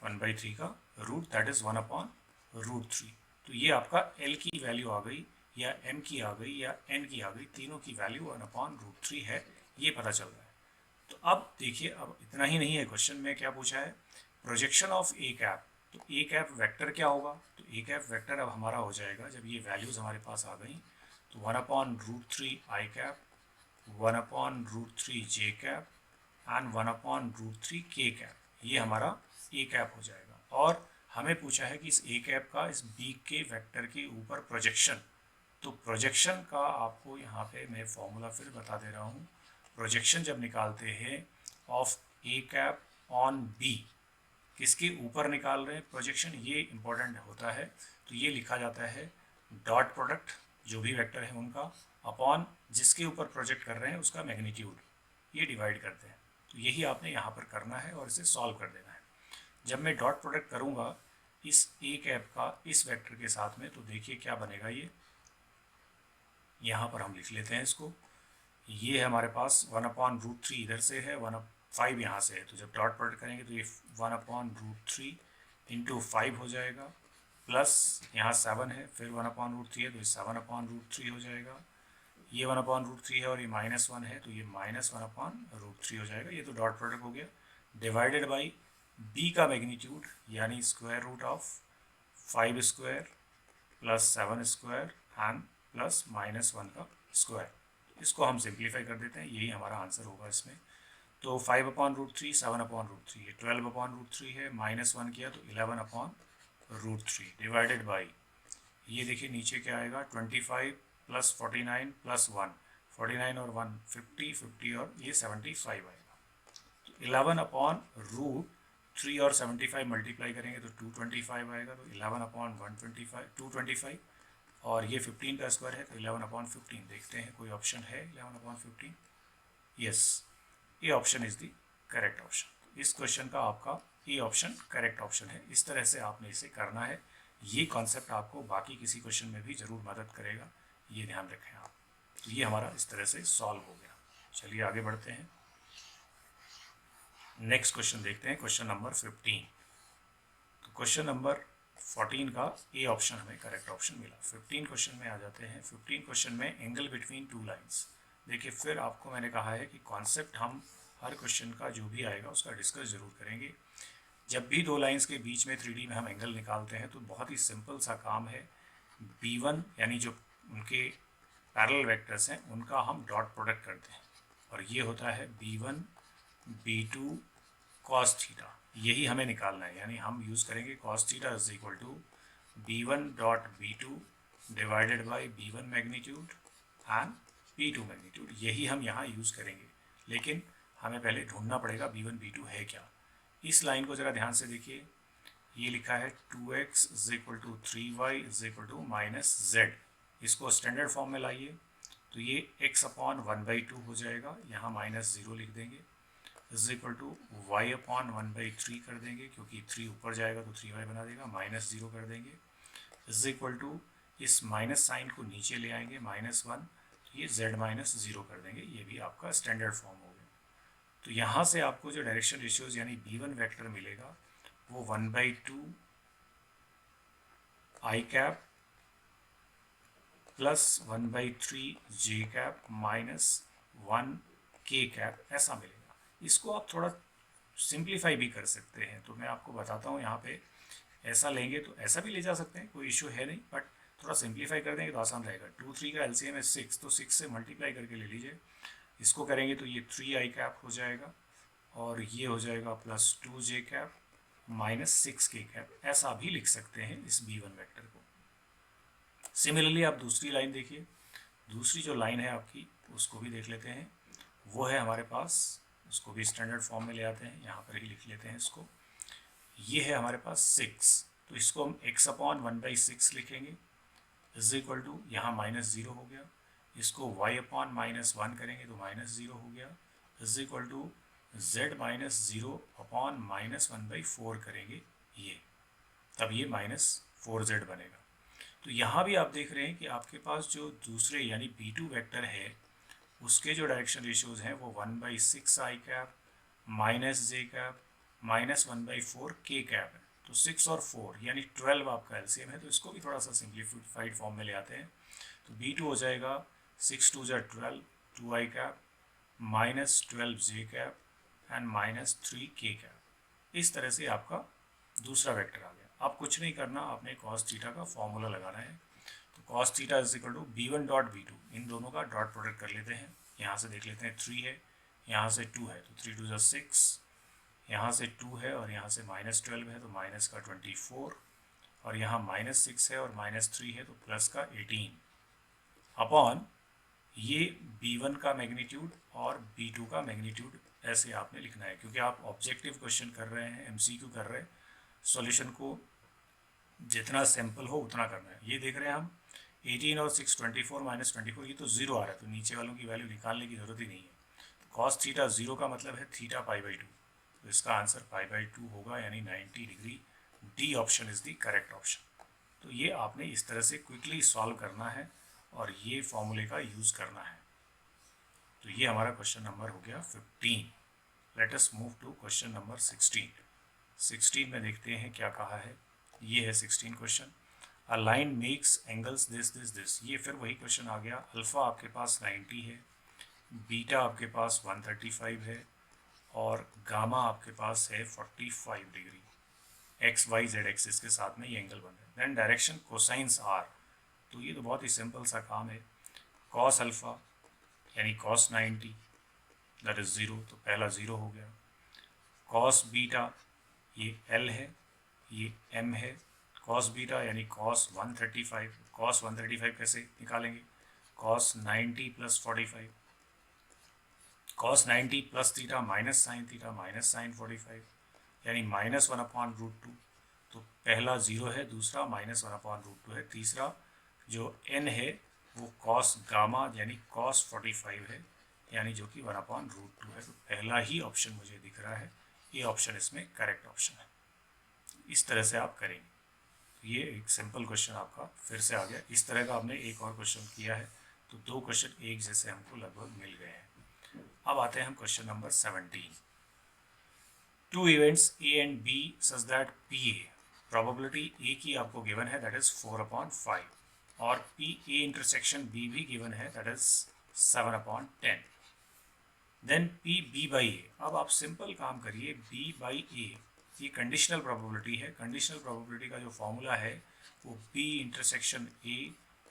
1/3 का रूट, दैट इज़ 1/√3। तो ये आपका L की वैल्यू आ गई, या M की आ गई, या N की आ गई, तीनों की वैल्यू 1/√3 है, ये पता चल रहा है। तो अब देखिए, अब इतना ही नहीं है, क्वेश्चन में क्या पूछा है, प्रोजेक्शन ऑफ ए कैप। तो ए कैप वेक्टर क्या होगा, तो ए कैप वेक्टर अब हमारा हो जाएगा, जब ये वैल्यूज़ हमारे पास आ गई, तो 1/√3 आई कैप, 1/√3 जे कैप एंड 1/√3 के कैप, ये हमारा ए कैप हो जाएगा। और हमें पूछा है कि इस ए कैप का इस बी के वेक्टर के ऊपर प्रोजेक्शन। तो प्रोजेक्शन का आपको यहाँ पे मैं फॉर्मूला फिर बता दे रहा हूँ। प्रोजेक्शन जब निकालते हैं of A cap on B, किसके ऊपर निकाल रहे हैं प्रोजेक्शन, ये इंपॉर्टेंट होता है। तो ये लिखा जाता है डॉट प्रोडक्ट जो भी वेक्टर है उनका अपॉन जिसके ऊपर प्रोजेक्ट कर रहे हैं उसका मैग्नीट्यूड, ये डिवाइड करते हैं। तो यही आपने यहाँ पर करना है और इसे सॉल्व कर देना है। जब मैं डॉट प्रोडक्ट करूँगा इस ए कैप का इस वेक्टर के साथ में, तो देखिए क्या बनेगा, ये यहाँ पर हम लिख लेते हैं इसको। ये हमारे पास 1/√3 इधर से है, 1/5 यहाँ से है, तो जब डॉट प्रोडक्ट करेंगे तो ये 1/√3 इंटू 5 हो जाएगा, प्लस यहाँ 7 है, फिर 1/√3 है तो ये 7/√3 हो जाएगा। ये 1/√3 है और ये -1 है तो ये -1/√3 हो जाएगा। ये तो डॉट प्रोडक्ट हो गया, डिवाइडेड बाई बी का मैग्नीट्यूड, यानी square root of 5 square plus 7 square and plus -1 का स्क्वायर। इसको हम सिंप्लीफाई कर देते हैं, यही हमारा आंसर होगा इसमें। तो 5/√3 7/√3 है, 12/√3 है, -1 किया तो 11/√3 डिवाइडेड बाई, ये देखिए नीचे क्या आएगा, 25 प्लस 49 प्लस 1, 49 और 1 50, 50 और ये 75 आएगा। तो 11/√3 और 75 मल्टीप्लाई करेंगे तो 225 आएगा, तो 11/125 225, और ये 15 का स्क्वायर है तो 11/15। देखते हैं कोई ऑप्शन है 11/15, यस, ये option is the correct option. इस क्वेश्चन का आपका ये ऑप्शन करेक्ट ऑप्शन है। इस तरह से आपने इसे करना है, ये कॉन्सेप्ट आपको बाकी किसी क्वेश्चन में भी ज़रूर मदद करेगा, ये ध्यान रखें आप। तो ये हमारा इस तरह से सॉल्व हो गया। चलिए आगे बढ़ते हैं, नेक्स्ट क्वेश्चन देखते हैं, क्वेश्चन नंबर 15। तो क्वेश्चन नंबर 14 का ए ऑप्शन हमें करेक्ट ऑप्शन मिला। 15 क्वेश्चन में आ जाते हैं। 15 क्वेश्चन में एंगल बिटवीन टू लाइन्स। देखिए फिर आपको मैंने कहा है कि कॉन्सेप्ट हम हर क्वेश्चन का जो भी आएगा उसका डिस्कस जरूर करेंगे। जब भी दो लाइंस के बीच में 3D में हम एंगल निकालते हैं तो बहुत ही सिंपल सा काम है, B1 यानी जो उनके पैरेलल वेक्टर्स हैं उनका हम डॉट प्रोडक्ट करते हैं, और ये होता है B1 B2 cos थीटा, यही हमें निकालना है। यानी हम यूज़ करेंगे cos theta is equal to B1 dot B2 divided by B1 magnitude and B2 magnitude, यही हम यहाँ यूज़ करेंगे। लेकिन हमें पहले ढूंढना पड़ेगा B1 B2 है क्या। इस लाइन को ज़रा ध्यान से देखिए, ये लिखा है 2x is equal to 3y is equal to -z। इसको स्टैंडर्ड फॉर्म में लाइए तो ये x/1/2 हो जाएगा, यहाँ -0 लिख देंगे, इज इक्वल टू y/1/3 कर देंगे, क्योंकि 3 ऊपर जाएगा तो 3y बना देगा, -0 कर देंगे, इज इक्वल टू इस माइनस साइन को नीचे ले आएंगे -1, तो ये z-0 कर देंगे, ये भी आपका स्टैंडर्ड फॉर्म हो गया। तो यहाँ से आपको जो डायरेक्शन रेशियोज यानी B1 वेक्टर मिलेगा वो 1/2 आई कैप प्लस 1/3 जे कैप -1 के कैप, ऐसा मिलेगा। इसको आप थोड़ा सिंप्लीफाई भी कर सकते हैं, तो मैं आपको बताता हूँ। यहाँ पे ऐसा लेंगे तो ऐसा भी ले जा सकते हैं, कोई इशू है नहीं, बट थोड़ा सिंप्लीफाई कर देंगे तो आसान रहेगा। 2 3 का LCM है 6, तो 6 से मल्टीप्लाई करके ले लीजिए। इसको करेंगे तो ये 3 आई कैप हो जाएगा, और ये हो जाएगा +2 जे कैप -6 के कैप, ऐसा भी लिख सकते हैं इस B1 वेक्टर को। सिमिलरली आप दूसरी लाइन देखिए, दूसरी जो लाइन है आपकी उसको भी देख लेते हैं। वो है हमारे पास, उसको भी स्टैंडर्ड फॉर्म में ले आते हैं, यहाँ पर ही लिख लेते हैं इसको। ये है हमारे पास 6, तो इसको हम x/1/6 लिखेंगे, इज इक्वल टू यहाँ -0 हो गया, इसको y/-1 करेंगे तो -0 हो गया, is equal to z minus 0 upon -1/4 करेंगे ये, तब ये -4z बनेगा। तो यहाँ भी आप देख रहे हैं कि आपके पास जो दूसरे यानी b2 वेक्टर है उसके जो डायरेक्शन रेशियोज हैं वो 1/6 i cap minus j cap -1/4 k cap है। तो 6 और 4 यानी 12 आपका एलसीएम है, तो इसको भी थोड़ा सा सिंप्लीफाइड फॉर्म में ले आते हैं। तो b2 हो जाएगा 6 2 ज़ा 12 2i cap -12j cap and -3 k cap. इस तरह से आपका दूसरा वेक्टर आ गया। अब कुछ नहीं करना, आपने cos थीटा का फॉर्मूला लगाना है। तो cos theta is equal to b1 dot b2, इन दोनों का डॉट प्रोडक्ट कर लेते हैं। यहाँ से देख लेते हैं 3 है, यहाँ से 2 है, तो 3 2 ज़ा 6, यहाँ से 2 है और यहाँ से -12 है तो माइनस का 24, और यहाँ -6 है और -3 है तो प्लस का 18 अपॉन ये b1 का मैग्नीट्यूड और b2 का मैग्नीट्यूड ऐसे आपने लिखना है, क्योंकि आप ऑब्जेक्टिव क्वेश्चन कर रहे हैं, एमसीक्यू कर रहे हैं, सॉल्यूशन को जितना सिंपल हो उतना करना है। ये देख रहे हैं हम 18 और 6 24 -24, ये तो 0 आ रहा है, तो नीचे वालों की वैल्यू निकालने की ज़रूरत ही नहीं है। तो cos थीटा 0 का मतलब है थीटा π/2, तो इसका आंसर π/2 होगा, यानी 90 degree. D option is the correct option. तो ये आपने इस तरह से क्विकली सॉल्व करना है और ये फॉर्मूले का यूज़ करना है। तो ये हमारा क्वेश्चन नंबर हो गया 15। Let us move to question number 16। 16 में देखते हैं क्या कहा है। ये है 16 question. A line makes angles this this this. ये फिर वही क्वेश्चन आ गया। अल्फ़ा आपके पास 90 है, बीटा आपके पास 135 है और गामा आपके पास है 45 degree. X Y Z axis के साथ में ये एंगल बन रहा है। Then direction cosines are. तो ये तो बहुत ही सिंपल सा काम है। कॉस अल्फ़ा यानी कॉस 90 दैट इज़ 0, तो पहला 0 हो गया। कॉस बीटा ये एल है, ये एम है। कॉस बीटा यानी कॉस 135, कॉस 135 कैसे निकालेंगे? Cos 90 plus 45, cos 90 plus theta minus sine 45, यानी -1/√2। तो पहला 0 है, दूसरा -1/√2 है, तीसरा जो n है वो कॉस गामा यानी कॉस 45 है, यानी जो कि 1/√2 है। तो पहला ही ऑप्शन मुझे दिख रहा है, ये ऑप्शन इसमें करेक्ट ऑप्शन है। इस तरह से आप करेंगे। ये एक सिंपल क्वेश्चन आपका फिर से आ गया। इस तरह का आपने एक और क्वेश्चन किया है, तो 2 क्वेश्चन एक जैसे हमको लगभग मिल गए हैं। अब आते हैं हम question number 17। 2 events A and B such that PA, probability A की आपको गिवन है दैट इज 4/5, और PA इंटरसेक्शन B भी गिवन है दैट इज 7/10। Then PB/A। अब आप सिंपल काम करिए, B/A ये कंडीशनल प्रोबेबिलिटी है। कंडीशनल प्रोबेबिलिटी का जो फॉर्मूला है वो B intersection A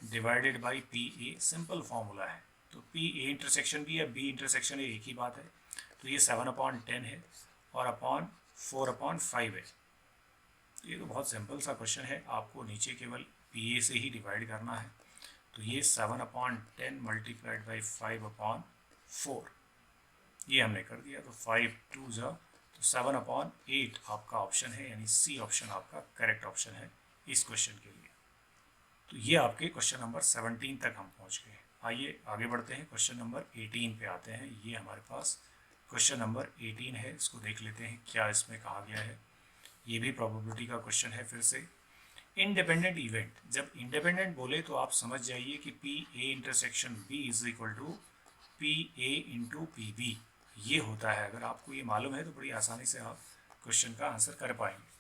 divided by PA, simple formula है। तो PA इंटरसेक्शन B या B इंटरसेक्शन A एक ही बात है। तो ये 7/10 है और अपॉन 4/5 है। ये तो बहुत सिंपल सा क्वेश्चन है, आपको नीचे केवल PA से ही डिवाइड करना है। तो ये 7/10 मल्टीप्लाइड बाई 5/4, ये हमने कर दिया। तो 5 2 ज़ा, तो 7/8 आपका ऑप्शन है, यानी सी ऑप्शन आपका करेक्ट ऑप्शन है इस क्वेश्चन के लिए। तो ये आपके क्वेश्चन नंबर 17 तक हम पहुंच गए। आइए आगे बढ़ते हैं, क्वेश्चन नंबर 18 पे आते हैं। ये हमारे पास क्वेश्चन नंबर 18 है, इसको देख लेते हैं क्या इसमें कहा गया है। ये भी प्रोबेबिलिटी का क्वेश्चन है। फिर से इंडिपेंडेंट इवेंट, जब इंडिपेंडेंट बोले तो आप समझ जाइए कि PA intersection B is equal to PA into PB, ये होता है। अगर आपको ये मालूम है तो बड़ी आसानी से आप क्वेश्चन का आंसर कर पाएंगे।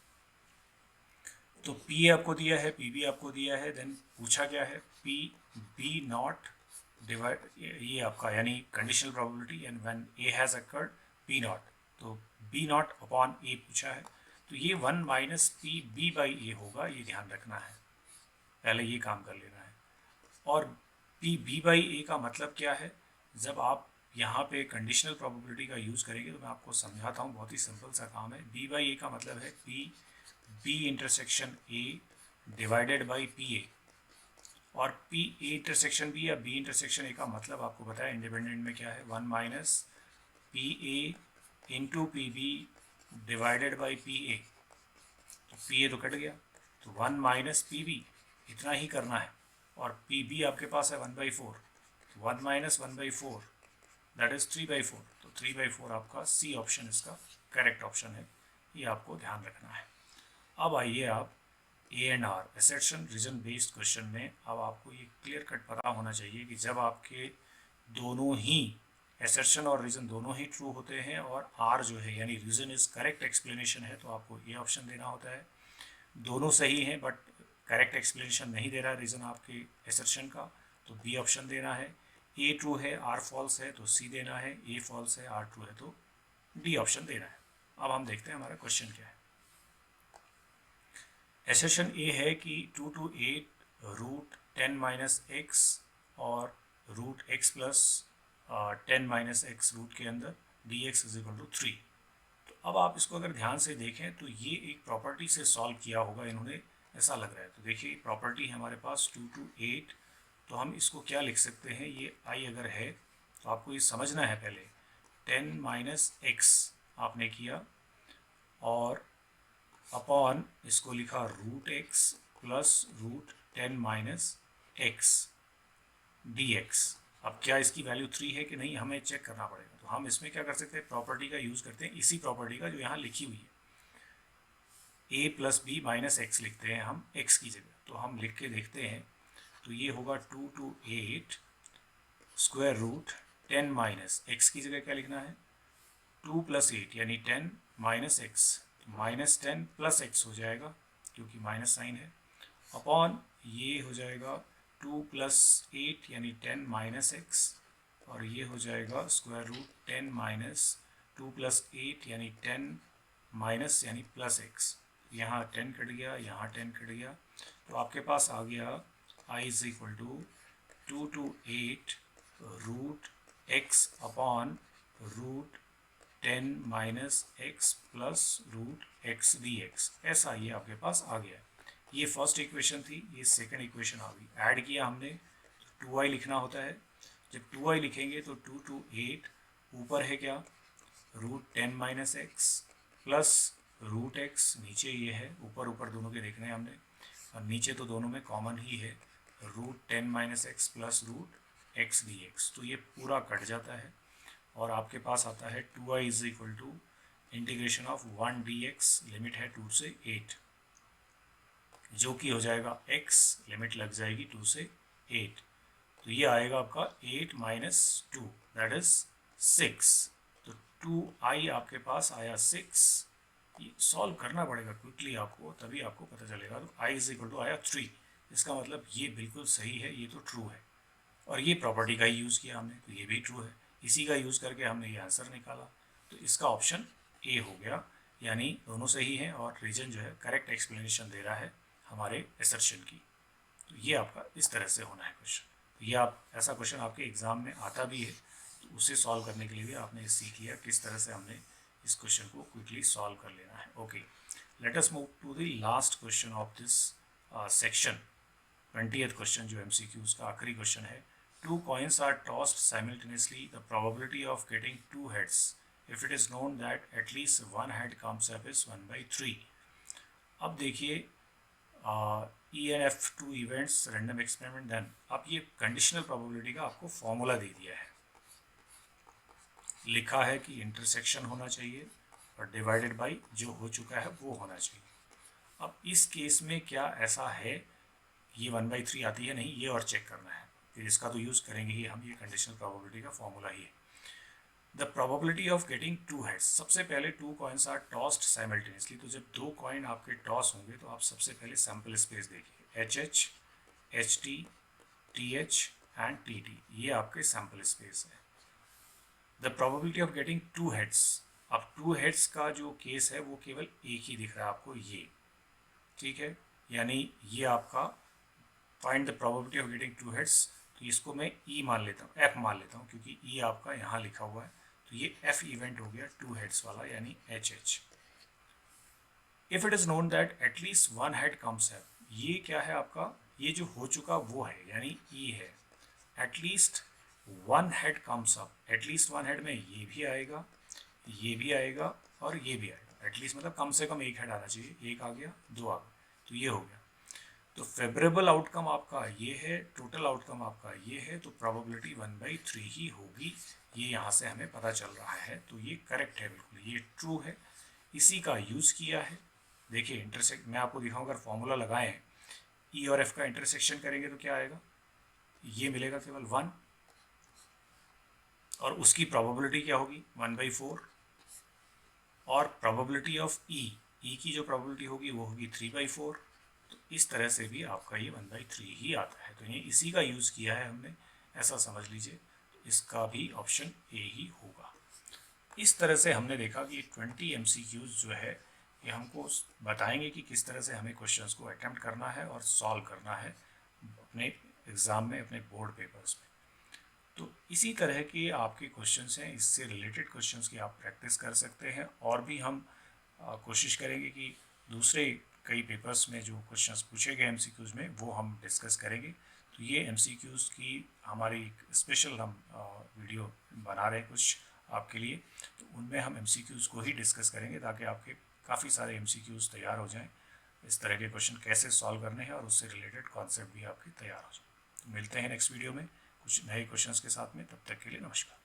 तो PA आपको दिया है, PB आपको दिया है, देन पूछा क्या है PB नॉट डिवाइड, ये आपका यानी conditional probability, and when A has occurred P not, तो B नॉट अपॉन A पूछा है। तो ये 1 माइनस PB/A होगा, ये ध्यान रखना है, पहले ये काम कर लेना है। और PB/A का मतलब क्या है? जब आप यहाँ पे कंडीशनल प्रोबेबिलिटी का यूज़ करेंगे तो मैं आपको समझाता हूँ, बहुत ही सिंपल सा काम है। B/A का मतलब है B intersection A divided by PA, और PA इंटरसेक्शन B या B इंटरसेक्शन A का मतलब आपको पता है इंडिपेंडेंट में क्या है, 1 minus PA into PB divided by PA। तो PA तो कट गया, तो 1 माइनस PB, इतना ही करना है। और PB आपके पास है 1/4, तो 1 माइनस 1/4 दैट इज 3/4, तो तो 3/4 आपका सी ऑप्शन इसका करेक्ट ऑप्शन है, ये आपको ध्यान रखना है। अब आइए आप A&R assertion reason based question में, अब आपको ये क्लियर कट पता होना चाहिए कि जब आपके दोनों ही असर्शन और रीजन दोनों ही ट्रू होते हैं और R जो है यानी रीजन इज करेक्ट एक्सप्लेनेशन है, तो आपको ये ऑप्शन देना होता है। दोनों सही हैं बट करेक्ट एक्सप्लेनेशन नहीं दे रहा रीजन आपके असर्शन का, तो बी ऑप्शन देना है। ए ट्रू है आर फॉल्स है तो सी देना है, ए फॉल्स है आर ट्रू है तो डी ऑप्शन देना है। अब हम देखते हैं हमारा क्वेश्चन क्या है। असर्शन ए है कि 2 to 8 रूट 10 माइनस एक्स और root X plus 10 minus X root के अंदर D X is equal to 3। तो अब आप इसको अगर ध्यान से देखें तो ये एक प्रॉपर्टी से सॉल्व किया होगा इन्होंने, ऐसा लग रहा है। तो देखिए प्रॉपर्टी हमारे पास 2 to 8, तो हम इसको क्या लिख सकते हैं, ये आई अगर है तो आपको ये समझना है पहले 10 माइनस एक्स आपने किया और अपॉन इसको लिखा root X plus root 10 minus X D X. अब क्या इसकी वैल्यू 3 है कि नहीं हमें चेक करना पड़ेगा, तो हम इसमें क्या कर सकते हैं, प्रॉपर्टी का यूज़ करते हैं, इसी प्रॉपर्टी का जो यहाँ लिखी हुई है a plus B minus X लिखते हैं हम x की जगह। तो हम लिख के देखते हैं, तो ये होगा 2 to 8 square root 10 minus X की जगह क्या लिखना है 2 + 8 यानी 10 minus x, minus 10 plus x हो जाएगा क्योंकि माइनस साइन है, अपॉन ये हो जाएगा 2 + 8 यानी 10 माइनस एक्स, और ये हो जाएगा स्क्वायर रूट 10 माइनस 2 + 8 यानी 10 माइनस यानी प्लस एक्स। यहाँ 10 कट गया, यहाँ 10 कट गया, तो आपके पास आ गया i is equal to 2 to 8 root X upon root 10 minus X plus root X D X. ऐसा ये आपके पास आ गया। ये फर्स्ट इक्वेशन थी, ये सेकंड इक्वेशन आ गई। ऐड किया हमने, 2i लिखना होता है। जब 2i लिखेंगे तो 2 to 8 ऊपर है क्या root 10 minus X plus root X, नीचे ये है, ऊपर ऊपर दोनों के देखने हैं हमने, और नीचे तो दोनों में कॉमन ही है root 10 minus X plus root X D X. तो ये पूरा कट जाता है और आपके पास आता है 2i is equal to integration of 1 D X, limit है 2 से 8, जो कि हो जाएगा x, लिमिट लग जाएगी 2 से 8, तो ये आएगा आपका 8 माइनस 2 दैट इज 6। तो 2i आपके पास आया 6। ये सॉल्व करना पड़ेगा क्विकली आपको, तभी आपको पता चलेगा। तो i इज इक्वल टू आया 3, इसका मतलब ये बिल्कुल सही है, ये तो ट्रू है, और ये प्रॉपर्टी का ही यूज़ किया हमने तो ये भी ट्रू है, इसी का यूज़ करके हमने ये आंसर निकाला। तो इसका ऑप्शन ए हो गया, यानी दोनों सही हैं और रीजन जो है करेक्ट एक्सप्लेनेशन दे रहा है हमारे असर्शन की। तो ये आपका इस तरह से होना है क्वेश्चन। तो ये आप ऐसा क्वेश्चन आपके एग्ज़ाम में आता भी है, तो उसे सॉल्व करने के लिए भी आपने सीख लिया किस तरह से हमने इस क्वेश्चन को क्विकली सॉल्व कर लेना है। Okay, let us move to the last question of this section, 20th question जो MCQs का आखिरी क्वेश्चन है। 2 coins are tossed simultaneously. The probability of getting 2 heads, if it is known that at least 1 head comes up, is 1/3. अब देखिए ENF2 events random experiment then, अब ये conditional probability का आपको फॉर्मूला दे दिया है, लिखा है कि इंटरसेक्शन होना चाहिए और डिवाइडेड बाय जो हो चुका है वो होना चाहिए। अब इस केस में क्या ऐसा है, ये 1/3 आती है नहीं, ये और चेक करना है, फिर इसका तो यूज़ करेंगे ही हम, ये कंडीशनल प्रोबेबिलिटी का फॉर्मूला ही है। The probability of getting 2 heads, सबसे पहले 2 कॉइन्स आर टॉस्ड साइमल्टेनियसली। तो जब 2 कॉइन आपके टॉस होंगे तो आप सबसे पहले सैम्पल स्पेस देखिए, HH, HT, TH and TT, ये आपके सैम्पल स्पेस है। The probability of getting 2 heads, अब 2 हेड्स का जो केस है वो केवल एक ही दिख रहा है आपको, ये ठीक है, यानी ये आपका find the probability of getting 2 heads, तो इसको मैं E मान लेता हूँ, F मान लेता हूँ, क्योंकि E आपका यहाँ लिखा हुआ है, तो ये F इवेंट हो गया 2 हेड्स वाला, यानी HH। If it is known that at least 1 head comes up, ये क्या है आपका, ये जो हो चुका वो है, यानी E है। At least 1 head comes up, at least 1 head में ये भी आएगा, ये भी आएगा और ये भी आएगा। एटलीस्ट मतलब कम से कम एक हेड आना चाहिए, एक आ गया, दो आ गया, तो ये हो गया। तो फेवरेबल आउटकम आपका ये है, टोटल आउटकम आपका ये है, तो प्रोबेबिलिटी 1/3 ही होगी। ये यहाँ से हमें पता चल रहा है, तो ये करेक्ट है, बिल्कुल ये ट्रू है। इसी का यूज़ किया है। देखिए इंटरसेक्ट मैं आपको दिखाऊँ, अगर फॉर्मूला लगाएं ई और एफ का इंटरसेक्शन करेंगे तो क्या आएगा, ये मिलेगा केवल 1, और उसकी प्रोबेबिलिटी क्या होगी 1/4, और प्रोबेबिलिटी ऑफ ई की जो प्रोबेबिलिटी होगी वो होगी 3/4। तो इस तरह से भी आपका ये 1/3 ही आता है, तो ये इसी का यूज़ किया है हमने, ऐसा समझ लीजिए। तो इसका भी ऑप्शन ए ही होगा। इस तरह से हमने देखा कि 20 MCQs जो है ये हमको बताएंगे कि किस तरह से हमें क्वेश्चंस को अटेम्प्ट करना है और सॉल्व करना है अपने एग्ज़ाम में, अपने बोर्ड पेपर्स में। तो इसी तरह के आपके क्वेश्चंस हैं, इससे रिलेटेड क्वेश्चंस की आप प्रैक्टिस कर सकते हैं, और भी हम कोशिश करेंगे कि दूसरे कई पेपर्स में जो क्वेश्चंस पूछे गए MCQs में वो हम डिस्कस करेंगे। तो ये MCQs की हमारी स्पेशल हम वीडियो बना रहे हैं कुछ आपके लिए, तो उनमें हम MCQs को ही डिस्कस करेंगे ताकि आपके काफ़ी सारे MCQs तैयार हो जाएं, इस तरह के क्वेश्चन कैसे सॉल्व करने हैं और उससे रिलेटेड कॉन्सेप्ट भी आपके तैयार हो जाए। तो मिलते हैं नेक्स्ट वीडियो में कुछ नए क्वेश्चंस के साथ में, तब तक के लिए नमस्कार।